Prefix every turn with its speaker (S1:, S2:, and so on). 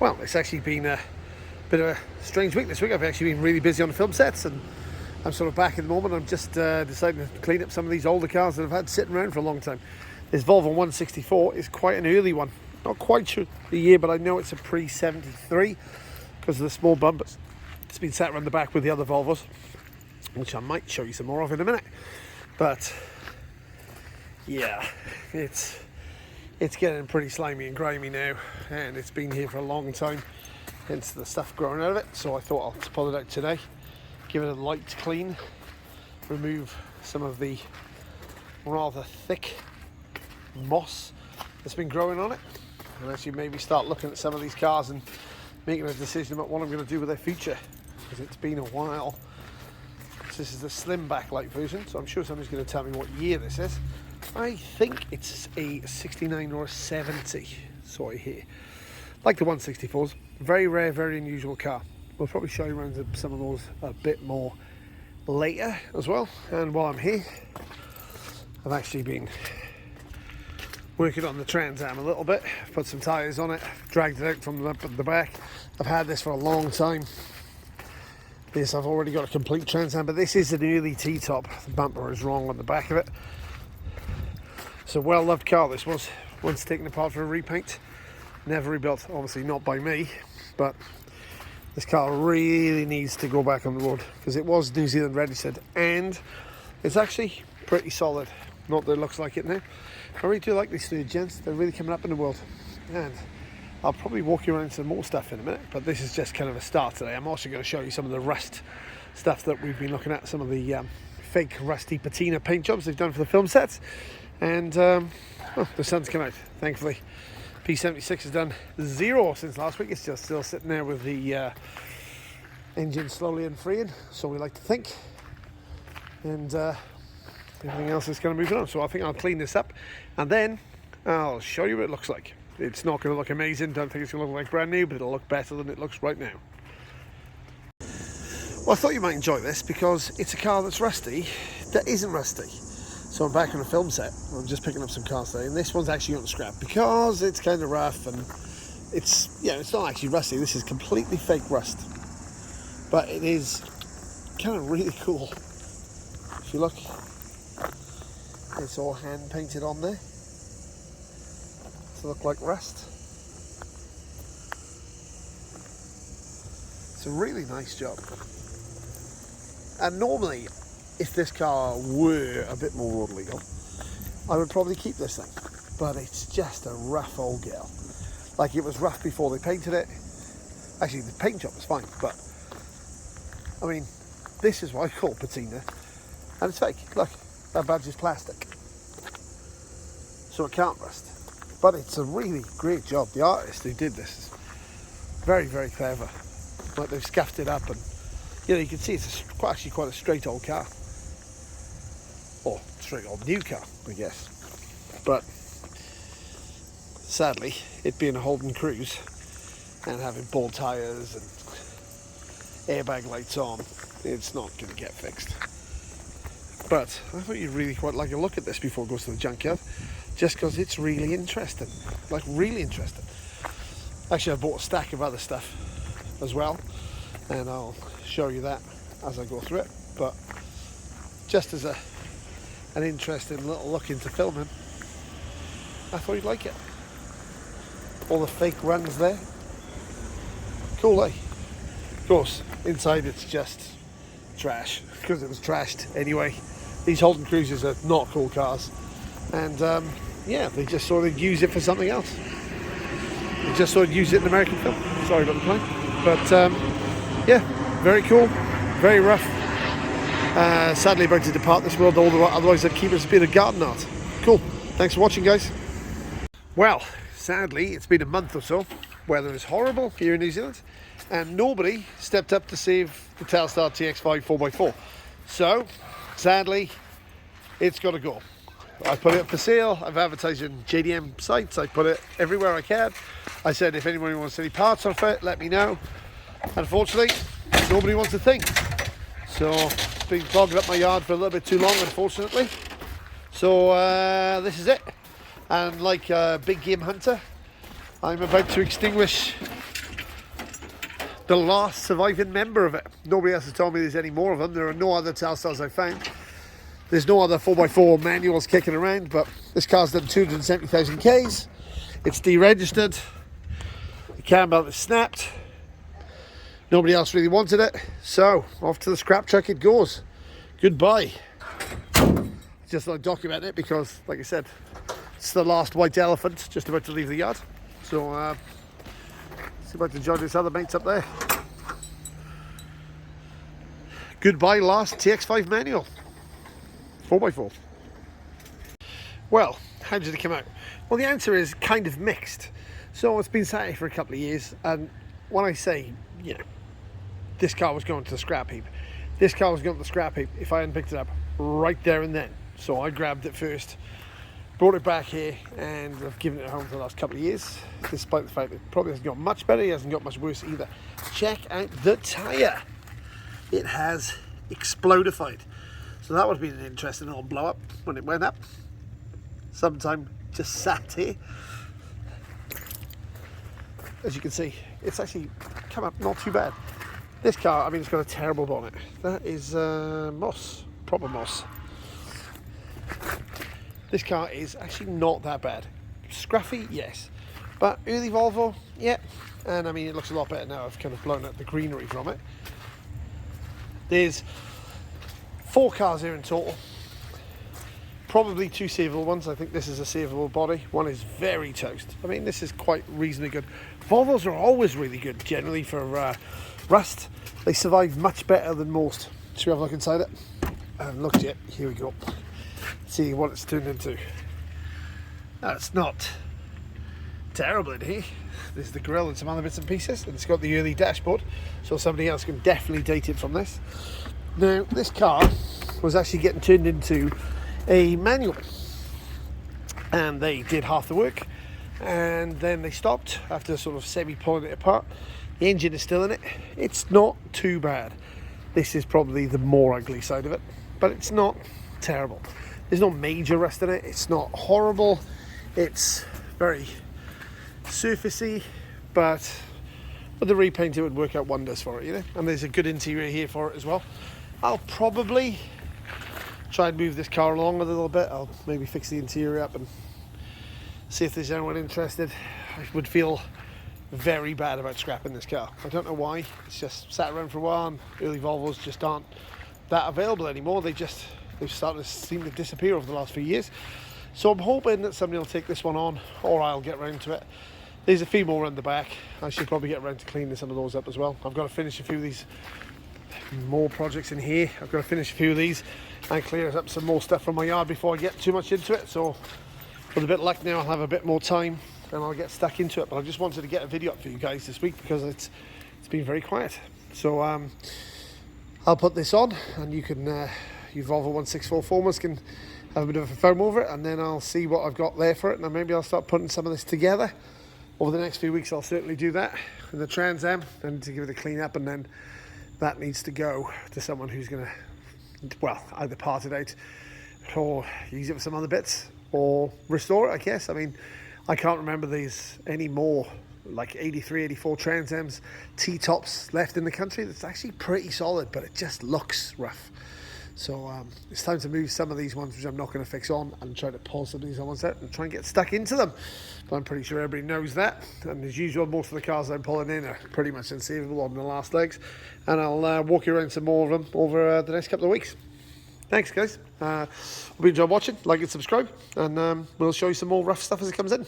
S1: Well, it's actually been a bit of a strange week this week. I've actually been really busy on the film sets, and I'm sort of back at the moment. I'm just deciding to clean up some of these older cars that I've had sitting around for a long time. This Volvo 164 is quite an early one. Not quite sure the year, but I know it's a pre-73 because of the small bumpers. It's been sat around the back with the other Volvos, which I might show you some more of in a minute. But yeah, it's getting pretty slimy and grimy now, and it's been here for a long time, hence the stuff growing out of it. So I thought I'll pull it out today, give it a light clean, remove some of the rather thick moss that's been growing on it, and actually maybe start looking at some of these cars and making a decision about what I'm going to do with their future, because it's been a while. So this is the slim backlight version, so I'm sure somebody's going to tell me what year this is. I think it's a 69 or a 70, so I hear. Like the 164s, very rare, very unusual car. We'll probably show you around some of those a bit more later as well. And while I'm here, I've actually been working on the Trans Am a little bit. I've put some tyres on it, dragged it out from the back. I've had this for a long time. This, I've already got a complete Trans Am, but this is an early T-top. The bumper is wrong on the back of it. It's a well-loved car, this was. Once taken apart for a repaint, never rebuilt. Obviously not by me, but this car really needs to go back on the road, because it was New Zealand registered, and it's actually pretty solid. Not that it looks like it now. I really do like these three gents. They're really coming up in the world, and I'll probably walk you around some more stuff in a minute, but this is just kind of a start today. I'm also going to show you some of the rust stuff that we've been looking at, some of the fake rusty patina paint jobs they've done for the film sets. And the sun's come out, thankfully. P76 has done 0 since last week. It's just still sitting there with the engine slowly unfreeing, so we like to think. And everything else is kind of moving on. So I think I'll clean this up, and then I'll show you what it looks like. It's not going to look amazing. Don't think it's going to look like brand new, but it'll look better than it looks right now. Well, I thought you might enjoy this because it's a car that's rusty that isn't rusty. So I'm back on a film set. I'm just picking up some cars today, and this one's actually on scrap because it's kind of rough, and it's not actually rusty. This is completely fake rust, but it is kind of really cool. If you look, it's all hand painted on there to look like rust. It's a really nice job. And normally, if this car were a bit more road legal, I would probably keep this thing, but it's just a rough old girl. Like, it was rough before they painted it. Actually, the paint job was fine, but I mean, this is what I call patina, and it's fake. Look, that badge is plastic, so it can't rust, but it's a really great job. The artist who did this is very, very clever. Like, they've scuffed it up, and you can see it's actually quite a straight old car. Or straight old new car, I guess. But sadly, it being a Holden Cruise and having bald tyres and airbag lights on, it's not going to get fixed. But I thought you'd really quite like a look at this before it goes to the junkyard, just because it's really interesting. Like, really interesting. Actually, I bought a stack of other stuff as well, and I'll show you that as I go through it. But just as an interesting little look into filming, I thought you'd like it. All the fake runs there. Cool, eh? Of course, inside it's just trash, because it was trashed anyway. These Holden Cruisers are not cool cars, and yeah, they just sort of use it for something else. They just sort of use it in American film. Sorry about the plane. But yeah, very cool, very rough. Sadly about to depart this world, otherwise I'd keep it as a bit of garden art. Cool, thanks for watching, guys. Well, sadly it's been a month or so. Weather is horrible here in New Zealand, and nobody stepped up to save the Telstar TX5 4x4. So sadly it's got to go. I put it up for sale. I've advertised in JDM sites. I put it everywhere I can. I said if anybody wants any parts of it, let me know. Unfortunately, nobody wants a thing. So it's been clogging up my yard for a little bit too long, unfortunately. So this is it. And like a big game hunter, I'm about to extinguish the last surviving member of it. Nobody else has told me there's any more of them. There are no other Telstars I've found. There's no other 4x4 manuals kicking around, but this car's done 270,000 Ks. It's deregistered. The cam belt is snapped. Nobody else really wanted it, so off to the scrap truck it goes. Goodbye. Just thought I'd document it because, like I said, it's the last white elephant just about to leave the yard. So, see if I can join these other mates up there. Goodbye, last TX5 manual. 4x4. Well, how did it come out? Well, the answer is kind of mixed. So it's been sat here for a couple of years, and when I say, you know, this car was going to the scrap heap, this car was going to the scrap heap if I hadn't picked it up right there and then. So I grabbed it first, brought it back here, and I've given it a home for the last couple of years, despite the fact that it probably hasn't got much better, it hasn't got much worse either. Check out the tyre. It has explodified. So that would have been an interesting little blow up when it went up. Sometime just sat here. As you can see, it's actually come up not too bad. This car, I mean, it's got a terrible bonnet. That is moss, proper moss. This car is actually not that bad. Scruffy, yes. But early Volvo, yeah. And I mean, it looks a lot better now. I've kind of blown out the greenery from it. There's 4 cars here in total. Probably 2 savable ones. I think this is a savable body. One is very toast. I mean, this is quite reasonably good. Volvos are always really good, generally, for rust. They survive much better than most. Should we have a look inside it? I haven't looked yet. Here we go. See what it's turned into. That's not terrible in here. There's the grille and some other bits and pieces, and it's got the early dashboard, so somebody else can definitely date it from this. Now, this car was actually getting turned into a manual, and they did half the work, and then they stopped after sort of semi-pulling it apart. The engine is still in it. It's not too bad. This is probably the more ugly side of it, but it's not terrible. There's no major rust in it. It's not horrible. It's very surfacey, but with the repaint it would work out wonders for it, you know. And there's a good interior here for it as well. I'll probably try and move this car along a little bit. I'll maybe fix the interior up and see if there's anyone interested. I would feel very bad about scrapping this car. I don't know why. It's just sat around for a while, and early Volvos just aren't that available anymore. They've started to seem to disappear over the last few years. So I'm hoping that somebody will take this one on, or I'll get around to it. There's a few more around the back. I should probably get around to cleaning some of those up as well. I've got to finish a few of these more projects in here. I've got to finish a few of these and clear up some more stuff from my yard before I get too much into it. So with a bit of luck now, I'll have a bit more time and I'll get stuck into it. But I just wanted to get a video up for you guys this week because it's been very quiet. So I'll put this on, and you can you Volvo 164 formers can have a bit of a foam over it, and then I'll see what I've got there for it, and then maybe I'll start putting some of this together. Over the next few weeks I'll certainly do that. And the Trans Am, I need to give it a clean up, and then that needs to go to someone who's going to, well, either part it out or use it for some other bits or restore it, I guess. I mean, I can't remember these any more like 83, 84 Trans Ams T-tops left in the country. That's actually pretty solid, but it just looks rough. So it's time to move some of these ones which I'm not going to fix on, and try to pull some of these other ones out and try and get stuck into them. But I'm pretty sure everybody knows that. And as usual, most of the cars I'm pulling in are pretty much unsavable on the last legs. And I'll walk you around some more of them over the next couple of weeks. Thanks, guys. Hope you enjoyed watching. Like and subscribe. And we'll show you some more rough stuff as it comes in.